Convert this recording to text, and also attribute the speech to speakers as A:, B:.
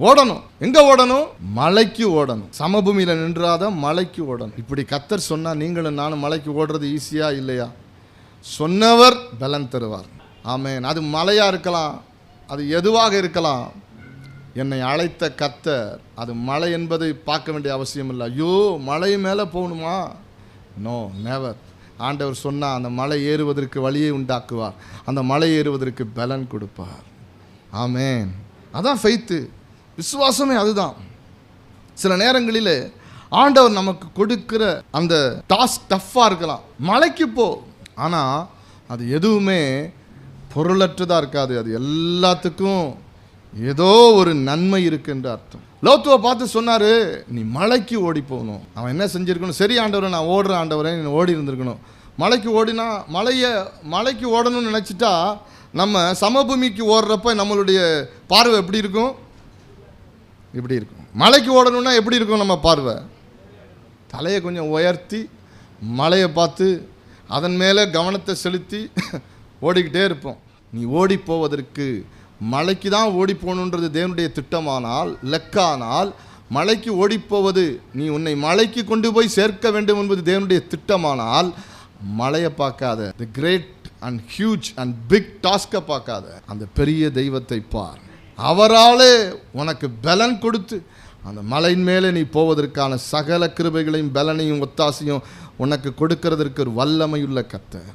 A: ஓடணும். எங்க ஓடணும்? மலைக்கு ஓடணும். சமபூமியில நின்றாத மலைக்கு ஓடணும். இப்படி கர்த்தர் சொன்னா நீங்களும் நானும் மலைக்கு ஓடுறது ஈஸியா இல்லையா? சொன்னவர் பலன் தருவார். ஆமென். அது மலையா இருக்கலாம், அது எதுவாக இருக்கலாம். என்னை அழைத்த கர்த்தர், அது மலை என்பதை பார்க்க வேண்டிய அவசியம் இல்லை. ஐயோ மலை மேலே போகணுமா? No, never. ஆண்டவர் சொன்னால் அந்த மலை ஏறுவதற்கு வழியை உண்டாக்குவார், அந்த மலை ஏறுவதற்கு பலன் கொடுப்பார். ஆமென். அதான் ஃபெய்த்து, விசுவாசமே அதுதான். சில நேரங்களில் ஆண்டவர் நமக்கு கொடுக்கிற அந்த டாஸ்க் டஃப்பாக இருக்கலாம். மலைக்கு போ, ஆனால் அது எதுவுமே பொருளற்றதாக இருக்காது. அது எல்லாத்துக்கும் ஏதோ ஒரு நன்மை இருக்குன்ற அர்த்தம். லோத்துவை பார்த்து சொன்னார், நீ மலைக்கு ஓடி போகணும். அவன் என்ன செஞ்சுருக்கணும்? சரி ஆண்டவரை, நான் ஓடுறேன் ஆண்டவரை, நீ ஓடி இருந்திருக்கணும். மலைக்கு ஓடினா, மலைக்கு ஓடணும்னு நினச்சிட்டா நம்ம சமபூமிக்கு ஓடுறப்ப நம்மளுடைய பார்வை எப்படி இருக்கும்? இப்படி இருக்கும். மலைக்கு ஓடணும்னா எப்படி இருக்கும் நம்ம பார்வை? தலையை கொஞ்சம் உயர்த்தி மலையை பார்த்து அதன் மேலே கவனத்தை செலுத்தி ஓடிக்கிட்டே இருப்போம். நீ ஓடி போவதற்கு மலைக்கு தான் ஓடி போகணுன்றது தேவனுடைய திட்டமானால், லெக்கானால், மலைக்கு ஓடிப்போவது நீ உன்னை மலைக்கு கொண்டு போய் சேர்க்க வேண்டும் என்பது தேவனுடைய திட்டமானால், மலையை பார்க்காத, the great and huge and big டாஸ்கை பார்க்காத, அந்த பெரிய தெய்வத்தை பார். அவராலே உனக்கு பலன் கொடுத்து அந்த மலையின் மேலே நீ போவதற்கான சகல கிருபைகளையும் பலனையும் ஒத்தாசையும் உனக்கு கொடுக்கிறதற்கு ஒரு வல்லமையுள்ள கர்த்தர்.